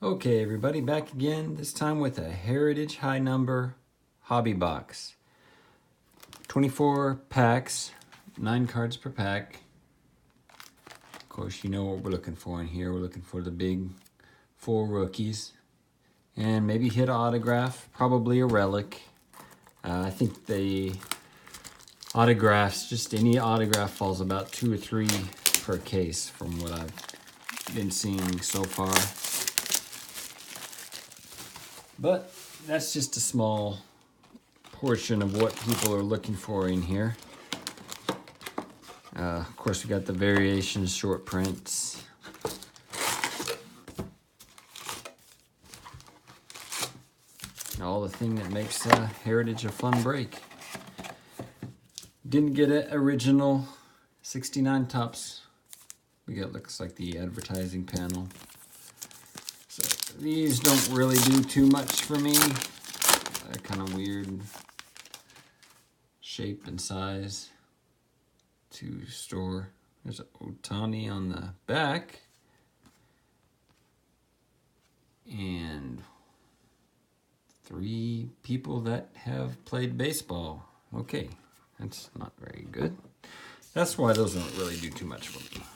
Okay, everybody, back again, this time with a Heritage High Number Hobby Box. 24 packs, 9 cards per pack. Of course, you know what we're looking for in here. We're looking for the big 4 rookies. And maybe hit an autograph, probably a relic. I think the autographs, just any autograph falls about 2 or 3 per case from what I've been seeing so far. But that's just a small portion of what people are looking for in here. Of course, we got the variations, short prints. All the thing that makes Heritage a fun break. Didn't get an original 69 Topps. We got, looks like, the advertising panel. So these don't really do too much for me. They're kind of weird shape and size to store. There's an Ohtani on the back. And 3 people that have played baseball. Okay, that's not very good. That's why those don't really do too much for me.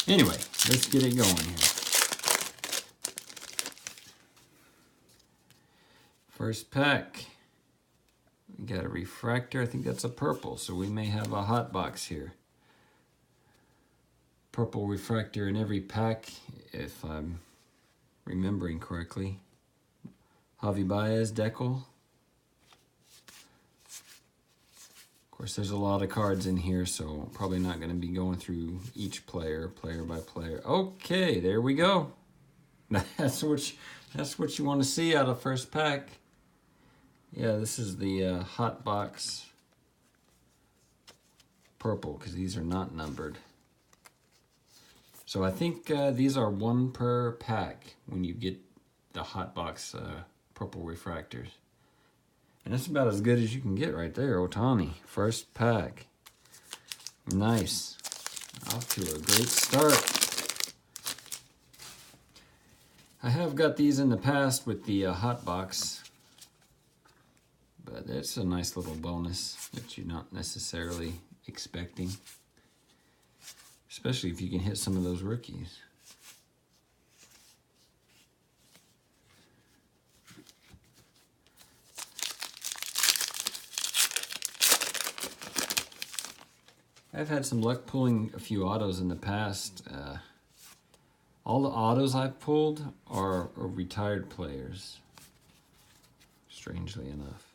Anyway, let's get it going here. First pack. We got a refractor. I think that's a purple, so we may have a hot box here. Purple refractor in every pack, if I'm remembering correctly. Javi Baez, Decal. Of course, there's a lot of cards in here, so I'm probably not going to be going through each player by player. Okay, there we go. That's what you want to see out of first pack. Yeah, this is the hot box purple, because these are not numbered. So I think these are 1 per pack when you get the hot box purple refractors. And that's about as good as you can get right there. Ohtani, first pack. Nice. Off to a great start. I have got these in the past with the hot box. But it's a nice little bonus that you're not necessarily expecting. Especially if you can hit some of those rookies. I've had some luck pulling a few autos in the past. All the autos I've pulled are retired players, strangely enough.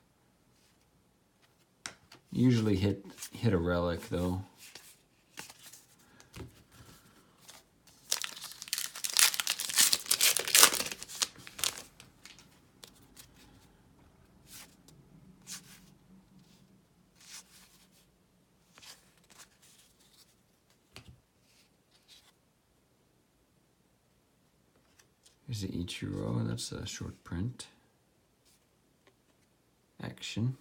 Usually hit a relic though. Here's the Ichiro, that's a short print. Action.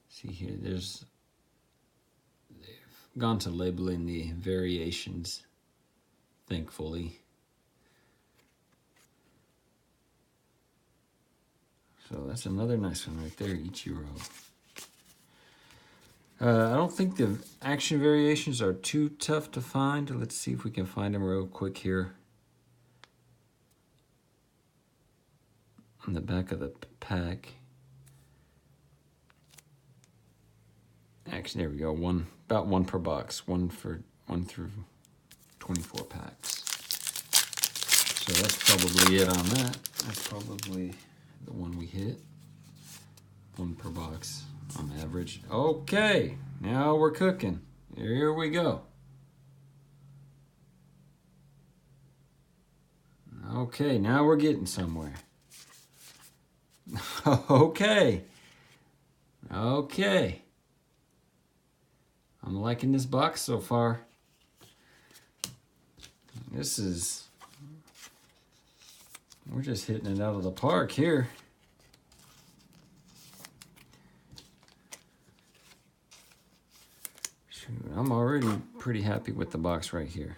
See here, they've gone to labeling the variations, thankfully. So that's another nice one right there, Ichiro. I don't think the action variations are too tough to find. Let's see if we can find them real quick here. On the back of the pack. Actually, there we go. About 1 per box. 1 through 24 packs. So that's probably it on that. That's probably the one we hit. 1 per box on average. Okay, now we're cooking. Here we go. Okay, now we're getting somewhere. Okay. Okay. I'm liking this box so far. We're just hitting it out of the park here. Shoot, I'm already pretty happy with the box right here.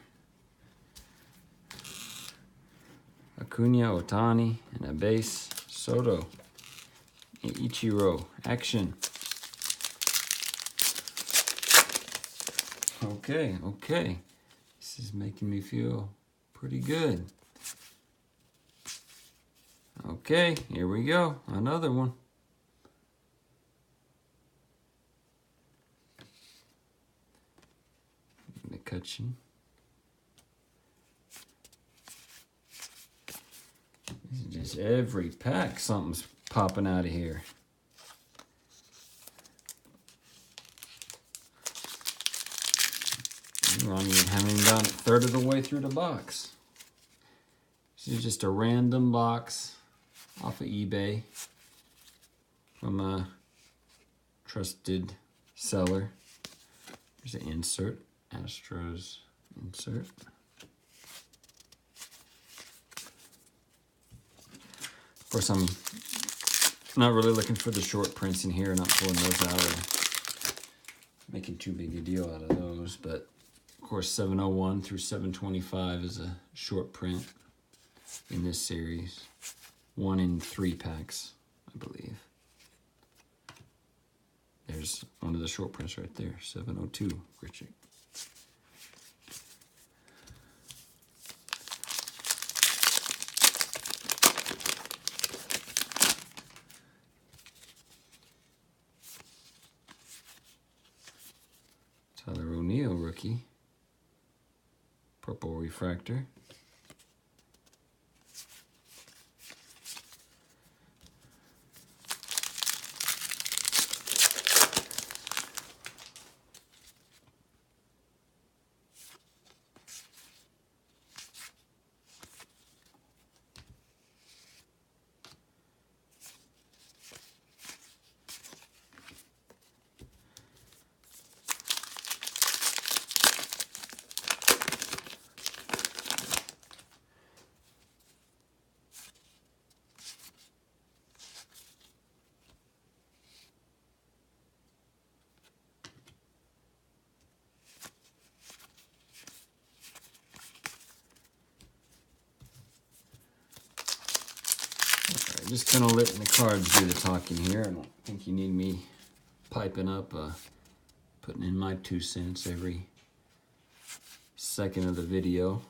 Acuna, Ohtani, and a base, Soto. Ichiro, action. Okay, okay. This is making me feel pretty good. Okay, here we go. Another one. McCutcheon. This is just every pack, something's popping out of here. Ronnie haven't even gotten a third of the way through the box. This is just a random box off of eBay from a trusted seller. There's an insert, Astros insert. Of course, I'm not really looking for the short prints in here, not pulling those out or making too big a deal out of those, but of course 701 through 725 is a short print in this series. 1 in 3 packs, I believe. There's one of the short prints right there, 702 Grichuk. Tyler O'Neill rookie. Purple refractor. Just kind of letting the cards do the talking here. I don't think you need me piping up, putting in my 2 cents every second of the video.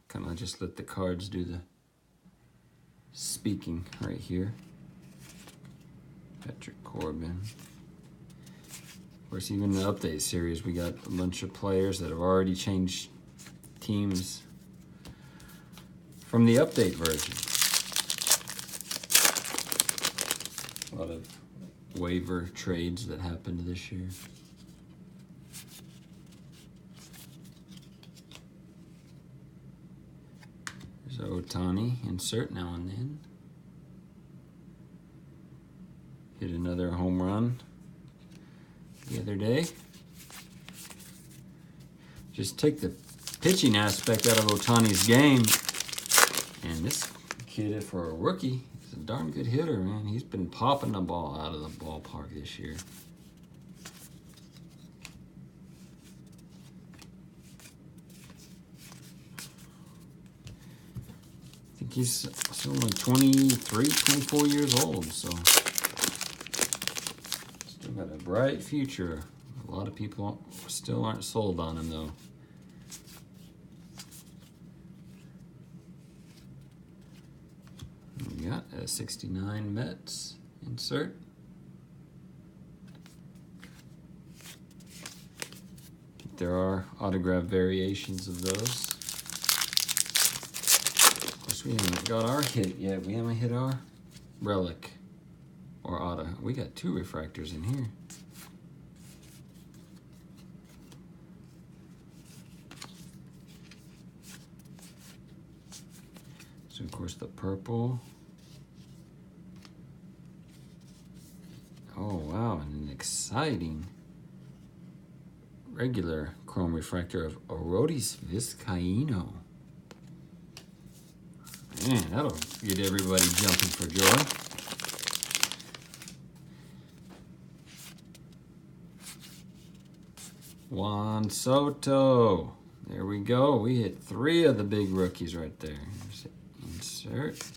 Kind of just let the cards do the speaking right here. Patrick Corbin. Of course, even in the update series, we got a bunch of players that have already changed teams from the update version. A lot of waiver trades that happened this year. There's Ohtani insert now and then. Hit another home run the other day. Just take the pitching aspect out of Ohtani's game. And this kid, for a rookie, is a darn good hitter, man. He's been popping the ball out of the ballpark this year. I think he's still only 23, 24 years old, so still got a bright future. A lot of people still aren't sold on him, though. We got a 69 Mets insert. There are autograph variations of those. Of course, we haven't got our hit yet. We haven't hit our relic or auto. We got 2 refractors in here. So, of course, the purple. Oh, wow, and an exciting regular chrome refractor of Arodys Vizcaino. Man, that'll get everybody jumping for joy. Juan Soto. There we go. We hit 3 of the big rookies right there. Insert. So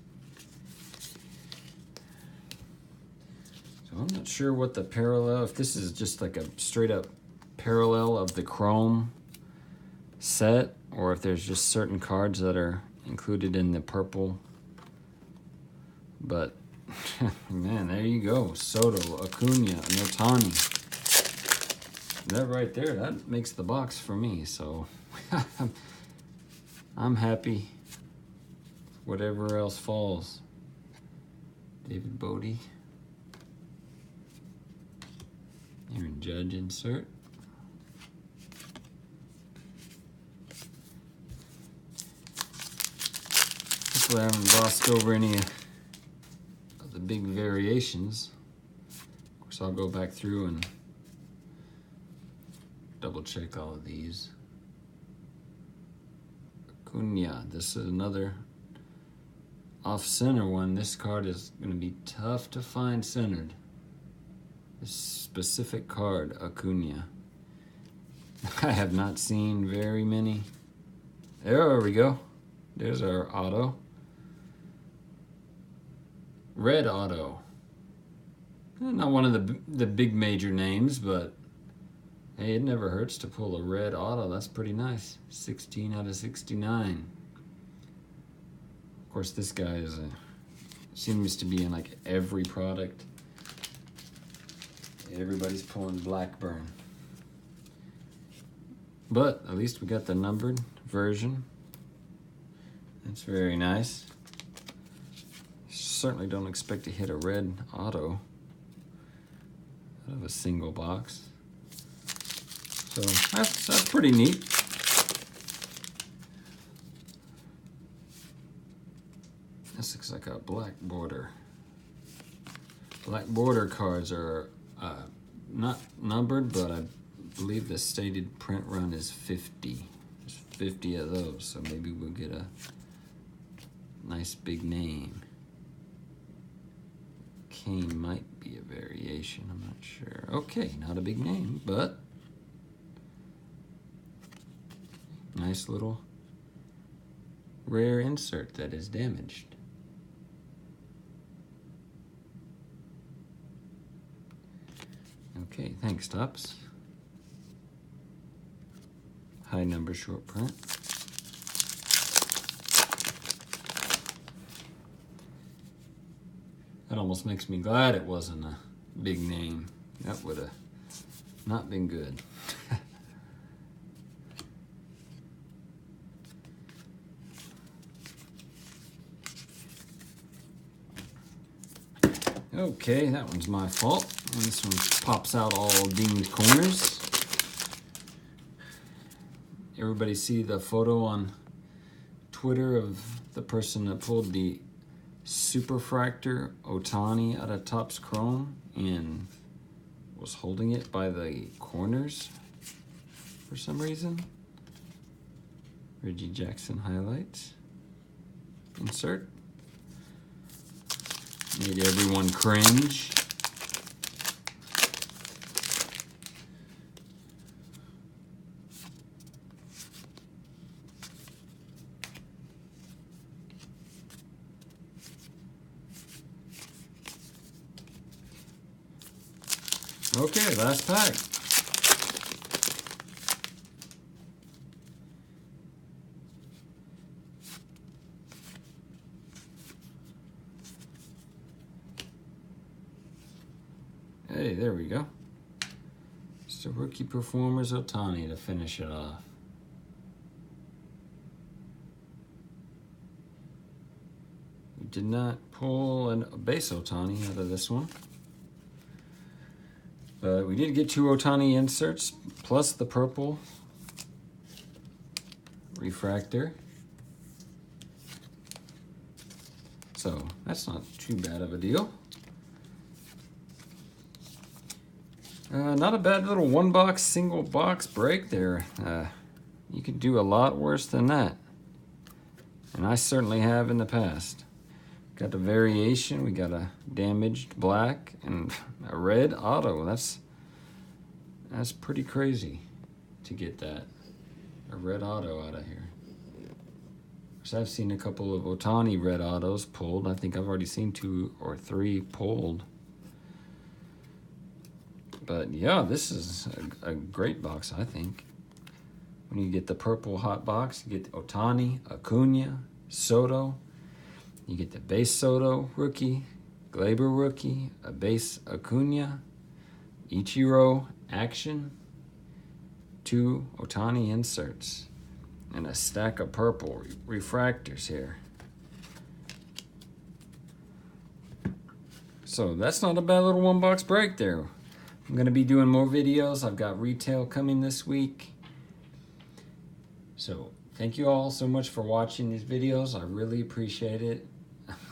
I'm not sure what the parallel, if this is just like a straight up parallel of the Chrome set, or if there's just certain cards that are included in the purple. But man, there you go. Soto, Acuna, and Ohtani. That right there, that makes the box for me. So I'm happy. Whatever else falls. David Bodie. Aaron Judge insert. Hopefully I haven't glossed over any of the big variations. Of course, I'll go back through and double check all of these. Acuna, this is another off-center one. This card is going to be tough to find centered. This specific card, Acuna. I have not seen very many. There we go. There's our auto. Red auto. Not one of the big major names, but hey, it never hurts to pull a red auto. That's pretty nice. 16 out of 69. Of course, this guy seems to be in like every product. Everybody's pulling Blackburn. But at least we got the numbered version. That's very nice. Certainly don't expect to hit a red auto out of a single box. So that's pretty neat. This looks like a black border. Black border cards are not numbered, but I believe the stated print run is 50. There's 50 of those, so maybe we'll get a nice big name. Kane might be a variation, I'm not sure. Okay, not a big name, but nice little rare insert that is damaged. Okay, thanks, Topps. High number short print. That almost makes me glad it wasn't a big name. That would have not been good. Okay, that one's my fault. And this one pops out all dinged corners. Everybody see the photo on Twitter of the person that pulled the Superfractor Ohtani out of Topps Chrome and was holding it by the corners for some reason? Reggie Jackson highlights. Insert. Made everyone cringe. Okay, last pack. Hey, there we go. Just a rookie performers Ohtani to finish it off. We did not pull a base Ohtani out of this one. But we did get two Ohtani inserts, plus the purple refractor. So that's not too bad of a deal. Not a bad little one box, single box break there. You could do a lot worse than that. And I certainly have in the past. Got a variation, we got a damaged black and a red auto. That's pretty crazy to get that. A red auto out of here. So I've seen a couple of Ohtani red autos pulled. I think I've already seen 2 or 3 pulled. But yeah, this is a great box, I think. When you get the purple hot box, you get Ohtani, Acuna, Soto. You get the base Soto rookie, Gleyber rookie, a base Acuna, Ichiro action, 2 Ohtani inserts, and a stack of purple refractors here. So that's not a bad little 1-box break there. I'm going to be doing more videos. I've got retail coming this week. So thank you all so much for watching these videos. I really appreciate it.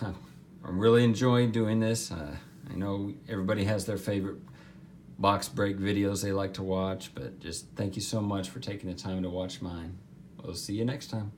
I'm really enjoying doing this. I know everybody has their favorite box break videos they like to watch, but just thank you so much for taking the time to watch mine. We'll see you next time.